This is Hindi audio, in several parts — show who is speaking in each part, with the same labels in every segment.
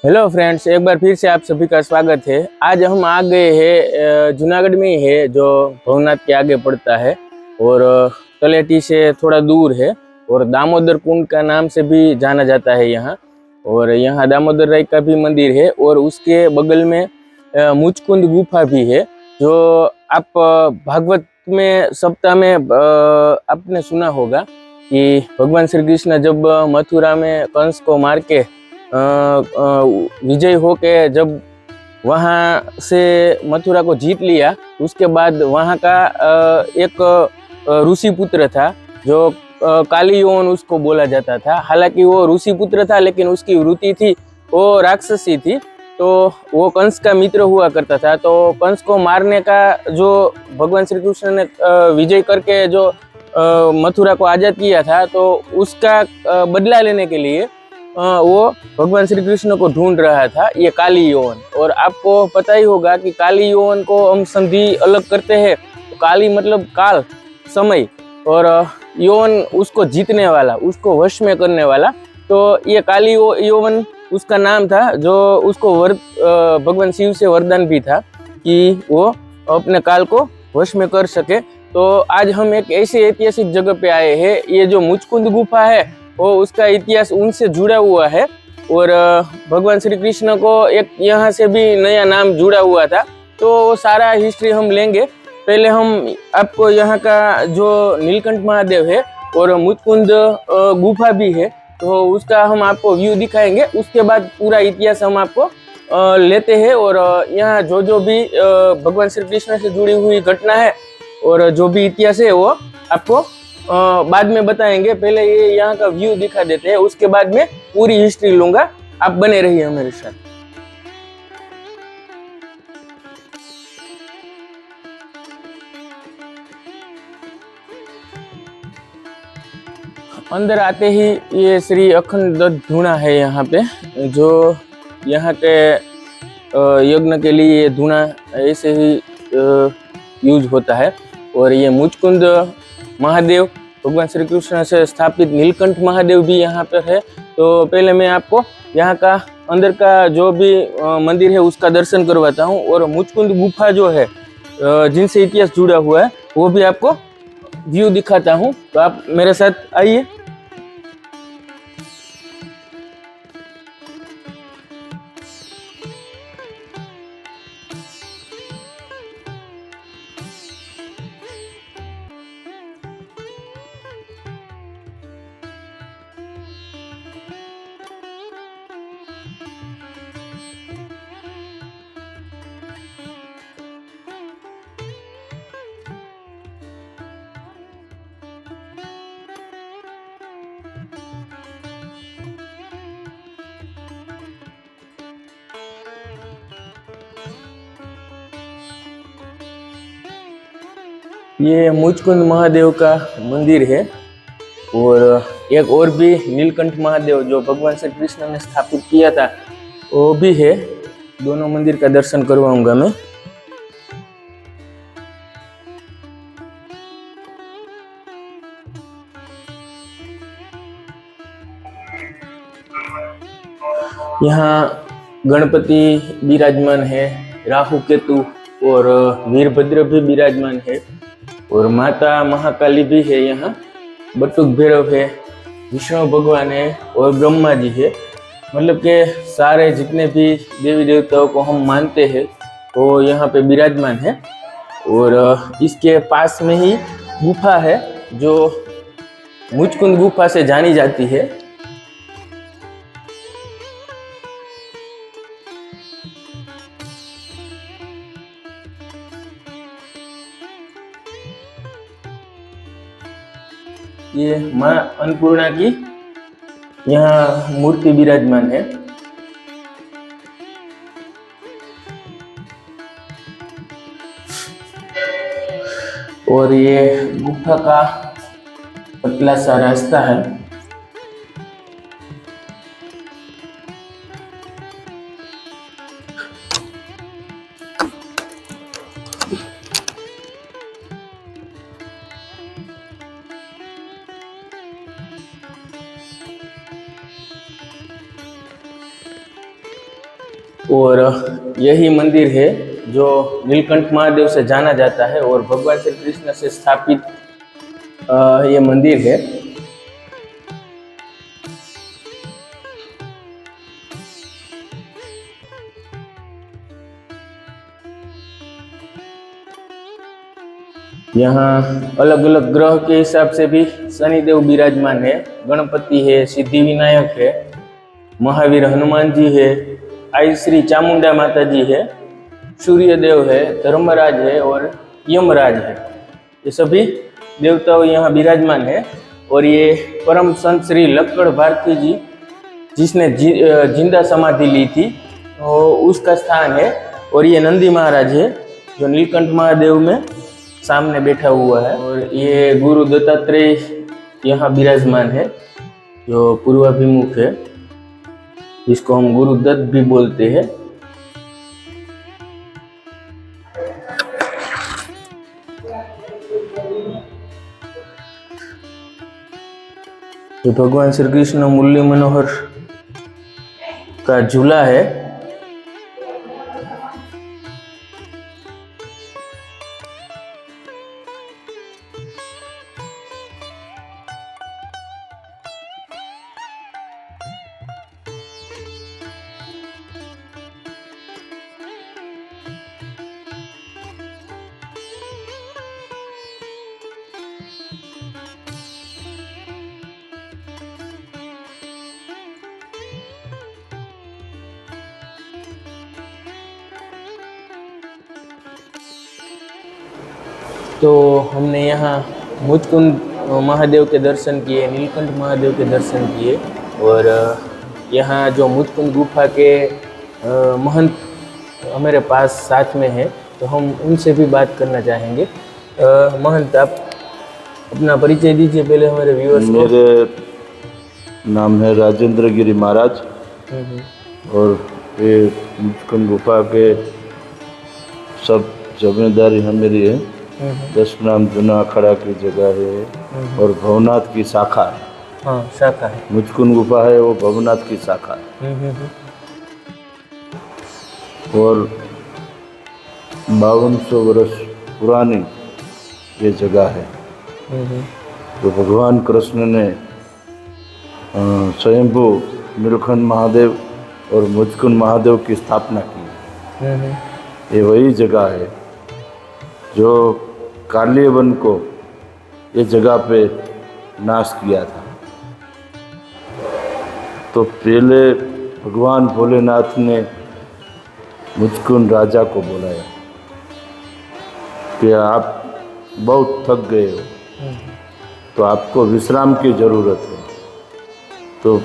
Speaker 1: हेलो फ्रेंड्स, एक बार फिर से आप सभी का स्वागत है। आज हम आ गए हैं जूनागढ़ में ही है, जो भवनाथ के आगे पड़ता है और तलेटी से थोड़ा दूर है और दामोदर कुंड का नाम से भी जाना जाता है यहाँ। और यहाँ दामोदर राय का भी मंदिर है और उसके बगल में मुचकुंद गुफा भी है, जो आप भागवत में सप्ताह में आपने सुना होगा कि भगवान श्री कृष्ण जब मथुरा में कंस को मार के विजय हो के जब वहाँ से मथुरा को जीत लिया, उसके बाद वहाँ का एक ऋषि पुत्र था जो कालियोन उसको बोला जाता था। हालांकि वो ऋषि पुत्र था लेकिन उसकी वृत्ति थी वो राक्षसी थी, तो वो कंस का मित्र हुआ करता था। तो कंस को मारने का जो भगवान श्री कृष्ण ने विजय करके जो मथुरा को आज़ाद किया था, तो उसका बदला लेने के लिए वो भगवान श्री कृष्ण को ढूंढ रहा था, ये काली यौवन। और आपको पता ही होगा कि काली यौवन को हम संधि अलग करते हैं, तो काली मतलब काल, समय, और यौवन उसको जीतने वाला, उसको वश में करने वाला। तो ये काली यौवन उसका नाम था, जो उसको भगवान शिव से वरदान भी था कि वो अपने काल को वश में कर सके। तो आज हम एक ऐसी ऐतिहासिक जगह पे आए हैं। ये जो मुचकुंद गुफा है वो उसका इतिहास उनसे जुड़ा हुआ है और भगवान श्री कृष्ण को एक यहाँ से भी नया नाम जुड़ा हुआ था। तो सारा हिस्ट्री हम लेंगे। पहले हम आपको यहाँ का जो नीलकंठ महादेव है और मुचकुंद गुफा भी है, तो उसका हम आपको व्यू दिखाएंगे। उसके बाद पूरा इतिहास हम आपको लेते हैं और यहाँ जो भी भगवान श्री कृष्ण से जुड़ी हुई घटना है और जो भी इतिहास है वो आपको बाद में बताएंगे। पहले ये यहाँ का व्यू दिखा देते हैं, उसके बाद में पूरी हिस्ट्री लूंगा। आप बने रहिए मेरे साथ। अंदर आते ही ये श्री अखंड दत्त धूणा है यहाँ पे, जो यहाँ के यज्ञ के लिए ये धूणा ऐसे ही यूज होता है। और ये मुचकुंद महादेव भगवान श्री कृष्ण से स्थापित नीलकंठ महादेव भी यहाँ पर है। तो पहले मैं आपको यहाँ का अंदर का जो भी मंदिर है उसका दर्शन करवाता हूँ और मुचकुंद गुफा जो है जिनसे इतिहास जुड़ा हुआ है वो भी आपको व्यू दिखाता हूँ। तो आप मेरे साथ आइए। ये मुचकुंद महादेव का मंदिर है और एक और भी नीलकंठ महादेव जो भगवान श्री कृष्ण ने स्थापित किया था वो भी है। दोनों मंदिर का दर्शन करवाऊंगा मैं। यहाँ गणपति विराजमान है, राहु केतु और वीरभद्र भी विराजमान है और माता महाकाली भी है। यहाँ बटुक भैरव है, विष्णु भगवान है और ब्रह्मा जी है। मतलब के सारे जितने भी देवी देवताओं को हम मानते हैं वो यहाँ पे विराजमान है। और इसके पास में ही गुफा है जो मुचकुंद गुफा से जानी जाती है। ये माँ अन्नपूर्णा की यहाँ मूर्ति विराजमान है। और ये गुफा का पतला सा रास्ता है। और यही मंदिर है जो नीलकंठ महादेव से जाना जाता है और भगवान श्री कृष्ण से स्थापित ये मंदिर है। यहाँ अलग अलग ग्रह के हिसाब से भी शनिदेव विराजमान है। गणपति है, सिद्धि विनायक है, महावीर हनुमान जी है, आई श्री चामुंडा माता जी है, सूर्यदेव है, धर्मराज है और यमराज है। ये सभी देवताओं यहाँ विराजमान है। और ये परम संत श्री लक्कड़ भारती जी जिसने जिंदा समाधि ली थी तो उसका स्थान है। और ये नंदी महाराज है जो नीलकंठ महादेव में सामने बैठा हुआ है। और ये गुरु दत्तात्रेय यहाँ विराजमान है जो पूर्वाभिमुख है, जिसको हम गुरु दत्त भी बोलते हैं। ये भगवान श्री कृष्ण मुरली मनोहर का झूला है। तो हमने यहाँ मुचकुंद महादेव के दर्शन किए, नीलकंठ महादेव के दर्शन किए। और यहाँ जो मुचकुंद गुफा के महंत हमारे पास साथ में है, तो हम उनसे भी बात करना चाहेंगे। महंत, आप अपना परिचय दीजिए पहले हमारे व्यूअर्स को।
Speaker 2: मेरे नाम है राजेंद्र गिरी महाराज और ये मुचकुंद गुफा के सब जमींदारी है मेरी है। 10 नाम जूना अखाड़ा की जगह है और भवनाथ की शाखा है।
Speaker 1: हाँ, शाखा है।
Speaker 2: मुचकुंद गुफा है वो भवनाथ की शाखा है। और 5200 वर्ष पुरानी ये जगह है। तो भगवान कृष्ण ने स्वयंभू नीलकंठ महादेव और मुचकुंद महादेव की स्थापना की। ये वही जगह है जो कालियवन को ये जगह पे नाश किया था। तो पहले भगवान भोलेनाथ ने मुचकुंद राजा को बुलाया कि आप बहुत थक गए हो, तो आपको विश्राम की ज़रूरत है। तो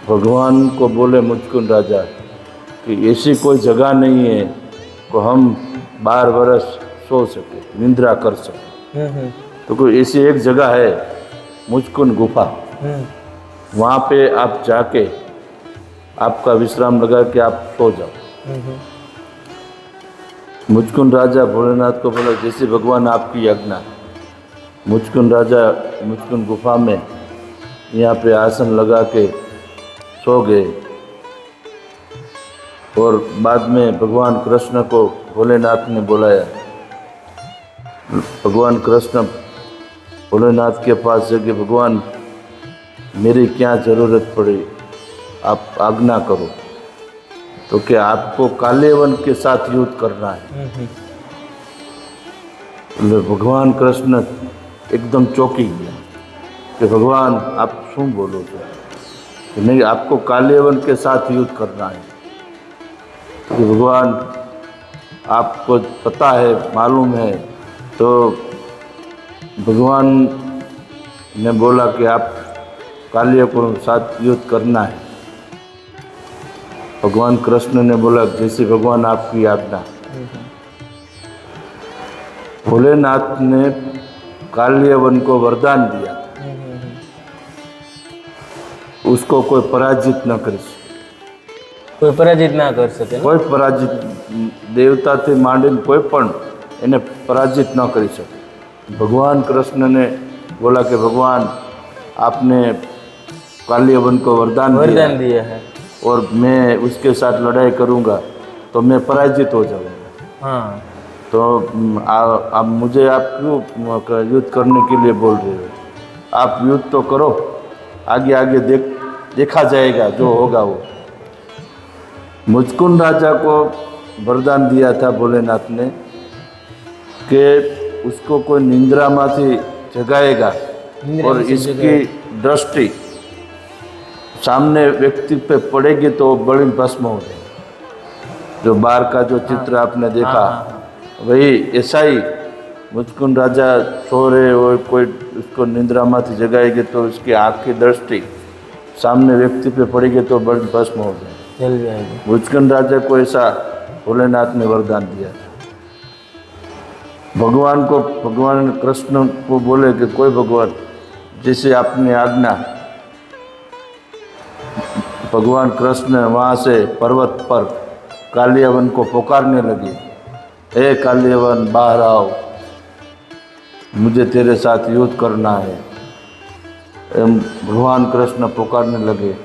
Speaker 2: भगवान को बोले मुचकुंद राजा कि ऐसी कोई जगह नहीं है को हम 12 वर्ष सो सके, निद्रा कर सके। तो कोई ऐसी एक जगह है मुचकुंद गुफा, वहाँ पे आप जाके आपका विश्राम लगा के आप सो जाओ। मुचकुंद राजा भोलेनाथ को बोला जैसे भगवान आपकी आज्ञा। मुचकुंद राजा मुचकुंद गुफा में यहाँ पे आसन लगा के सो गए। और बाद में भगवान कृष्ण को भोलेनाथ ने बुलाया। भगवान कृष्ण भोलेनाथ के पास जाके भगवान मेरी क्या ज़रूरत पड़ी, आप आज्ञा करो। तो क्या आपको कालेवन के साथ युद्ध करना है। तो भगवान कृष्ण एकदम चौंकी गया कि भगवान आप क्यों बोलो कि नहीं, आपको कालेवन के साथ युद्ध करना है। तो भगवान आपको पता है, मालूम है। तो भगवान ने बोला कि आप कालिया को साथ युद्ध करना है। भगवान कृष्ण ने बोला जैसे भगवान आपकी आज्ञा। भोलेनाथ ने कालियावन को वरदान दिया उसको कोई पराजित न कर सके।
Speaker 1: कोई पराजित ना कर सके।
Speaker 2: कोई पराजित देवता थे मांडीने कोई पण એને पराजित न कर सके। भगवान कृष्ण ने बोला कि भगवान आपने कालियावन को वरदान दिया है, और मैं उसके साथ लड़ाई करूँगा तो मैं पराजित हो जाऊँगा।
Speaker 1: हाँ।
Speaker 2: तो आप मुझे आप क्यों युद्ध करने के लिए बोल रहे हो? आप युद्ध तो करो, आगे आगे देखा जाएगा जो होगा वो। मुचकुंद राजा को वरदान दिया था भोलेनाथ ने कि उसको कोई निंद्रा माथी जगाएगा
Speaker 1: निंद्रा
Speaker 2: और
Speaker 1: में से
Speaker 2: इसकी दृष्टि सामने व्यक्ति पे पड़ेगी तो बड़ी भस्म हो जाएगी। जो बाहर का जो चित्र आपने देखा, वही ऐसा ही मुचकुंद राजा सो रहे और कोई उसको निंद्रा माथी जगाएगी तो उसकी आँख की दृष्टि सामने व्यक्ति पे पड़ेगी तो बड़ी भस्म हो जाएगी,
Speaker 1: जल जाएगी।
Speaker 2: मुचकुंद राजा को ऐसा भोलेनाथ ने वरदान दिया था। भगवान कृष्ण को बोले कि कोई भगवान जिसे आपने आज्ञा, भगवान कृष्ण वहाँ से पर्वत पर कालियावन को पुकारने लगे, हे कालियावन बाहर आओ, मुझे तेरे साथ युद्ध करना है। भगवान कृष्ण पुकारने लगे।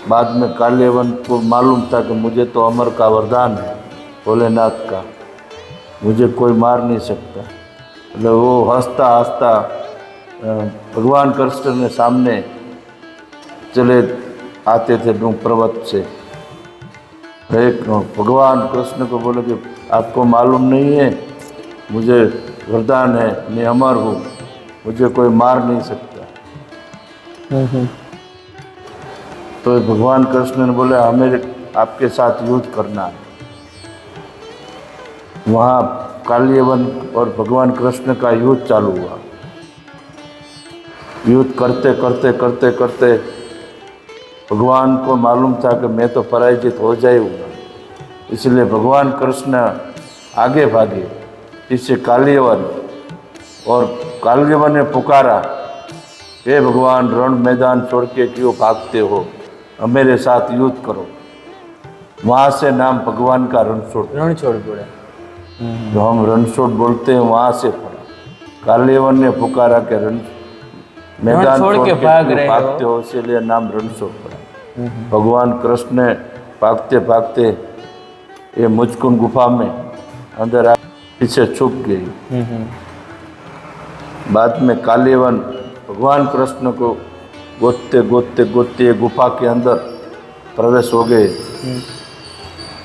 Speaker 2: बाद में कालियावन को मालूम था कि मुझे तो अमर का वरदान है भोलेनाथ का, मुझे कोई मार नहीं सकता। मतलब वो हंसता हंसता भगवान कृष्ण ने सामने चले आते थे पर्वत से। एक भगवान कृष्ण को बोले कि आपको मालूम नहीं है, मुझे वरदान है, मैं अमर हूँ, मुझे कोई मार नहीं सकता। तो भगवान कृष्ण ने बोले हमें आपके साथ युद्ध करना है। वहाँ कालियावन और भगवान कृष्ण का युद्ध चालू हुआ। युद्ध करते करते करते करते भगवान को मालूम था कि मैं तो पराजित हो जाऊंगा, इसलिए भगवान कृष्ण आगे भागे। इससे कालियावन और कालियावन ने पुकारा, हे भगवान रण मैदान छोड़ के क्यों भागते हो, मेरे साथ युद्ध करो। वहाँ से नाम भगवान का रणछोड़
Speaker 1: पड़ा।
Speaker 2: जो हम रणछोड़ बोलते हैं वहाँ से पड़ा। कालियावन ने पुकारा कि मैदान छोड़ के भागते हो, इसीलिए नाम रणछोड़ पड़ा। भगवान कृष्ण ने भागते भागते ये मुचकुंद गुफा में अंदर आ पीछे छुप गई। बाद में कालियावन भगवान कृष्ण को गोतते गोतते गोतते गुफा के अंदर प्रवेश हो गए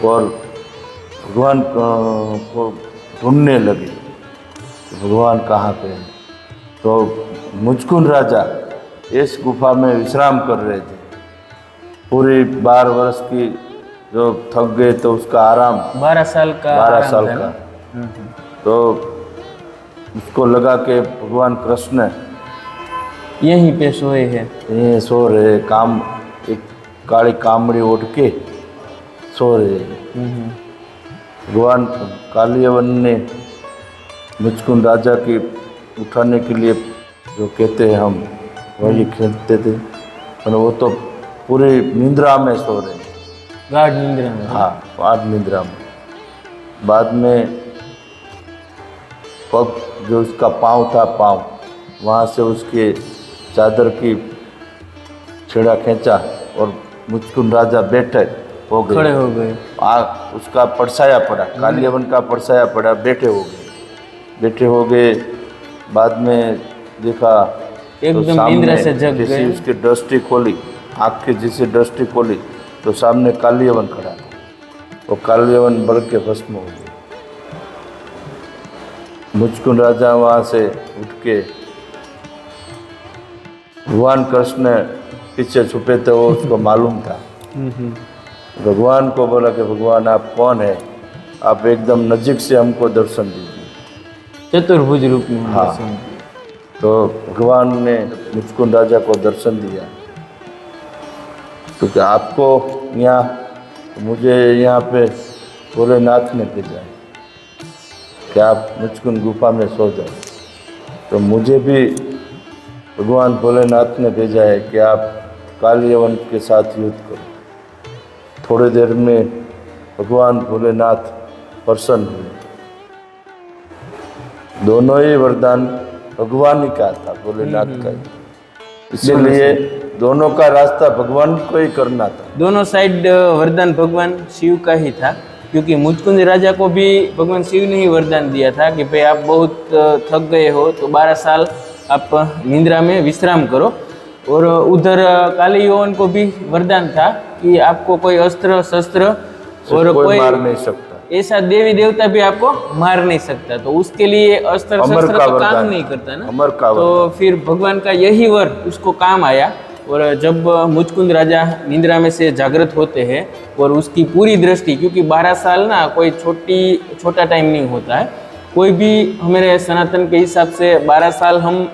Speaker 2: और भगवान को ढूंढने लगे, भगवान कहाँ पे हैं। तो मुचकुंद राजा इस गुफा में विश्राम कर रहे थे। पूरी 12 वर्ष की जो थक गए तो उसका आराम
Speaker 1: 12 साल का
Speaker 2: तो उसको लगा कि भगवान कृष्ण
Speaker 1: यहीं पे सोए हैं,
Speaker 2: ये सो रहे, काम एक काली कामड़ी उठ के सो रहे। भगवान कालियावन ने मुचकुंद राजा की उठाने के लिए जो कहते हैं हम वही खेलते थे, और वो तो पूरी निंद्रा में सो रहे,
Speaker 1: गाढ़ निंद्रा में।
Speaker 2: हाँ, गाढ़ निंद्रा में। बाद में पग जो उसका पाँव था, पाँव वहाँ से उसके चादर की छेड़ा खींचा और मुचकुंद राजा बैठे हो गए,
Speaker 1: खड़े हो गए।
Speaker 2: उसका परछाया पड़ा, कालियावन का परछाया पड़ा, बैठे हो गए। बाद में देखा
Speaker 1: एकदम निंद्रा से जग गए।
Speaker 2: जैसे उसकी दृष्टि खोली, आँख की जैसे दृष्टि खोली तो सामने कालियावन खड़ा था। वो कालियावन बढ़ के भस्म हो गया। मुचकुंद राजा वहाँ से उठ के भगवान कृष्ण पीछे छुपे थे, वो उसको मालूम था। भगवान को बोला कि भगवान आप कौन है, आप एकदम नजीक से हमको दर्शन दीजिए।
Speaker 1: चतुर्भुज रूप में।
Speaker 2: हाँ, तो भगवान ने मुचकुंद राजा को दर्शन दिया। क्योंकि आपको यहाँ, मुझे यहाँ पे भोलेनाथ ने भेजा है कि आप मुचकुंद गुफा में सो जाओ, तो मुझे भी भगवान भोलेनाथ ने भेजा है कि आप कालियावन के साथ युद्ध करो। थोड़ी देर में भगवान भोलेनाथ प्रसन्न हुए। दोनों ही वरदान भगवान ही का था, भोलेनाथ का ही। इसलिए दोनों का रास्ता भगवान को ही करना था।
Speaker 1: दोनों साइड वरदान भगवान शिव का ही था, क्योंकि मुचकुंद राजा को भी भगवान शिव ने ही वरदान दिया था कि भाई आप बहुत थक गए हो तो 12 साल आप निंद्रा में विश्राम करो। और उधर काली यौवन को भी वरदान था कि आपको कोई अस्त्र शस्त्र और कोई
Speaker 2: मार नहीं सकता,
Speaker 1: ऐसा देवी देवता भी आपको मार नहीं सकता। तो उसके लिए अस्त्र शस्त्र तो काम नहीं करता ना,
Speaker 2: अमर का
Speaker 1: तो फिर भगवान का यही वर उसको काम आया। और जब मुचकुंद राजा निंद्रा में से जागृत होते हैं और उसकी पूरी दृष्टि, क्योंकि 12 साल ना कोई छोटा टाइम नहीं होता है, कोई भी हमारे सनातन के हिसाब से 12 साल हम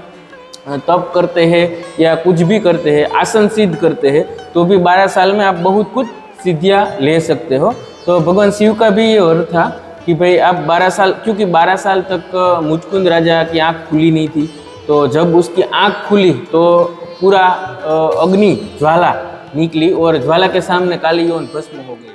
Speaker 1: तप करते हैं या कुछ भी करते हैं, आसन सिद्ध करते हैं, तो भी 12 साल में आप बहुत कुछ सिद्धियाँ ले सकते हो। तो भगवान शिव का भी ये वर था कि भाई आप 12 साल, क्योंकि 12 साल तक मुचकुंद राजा की आँख खुली नहीं थी, तो जब उसकी आँख खुली तो पूरा अग्नि ज्वाला निकली और ज्वाला के सामने काली यौवन भस्म हो गया।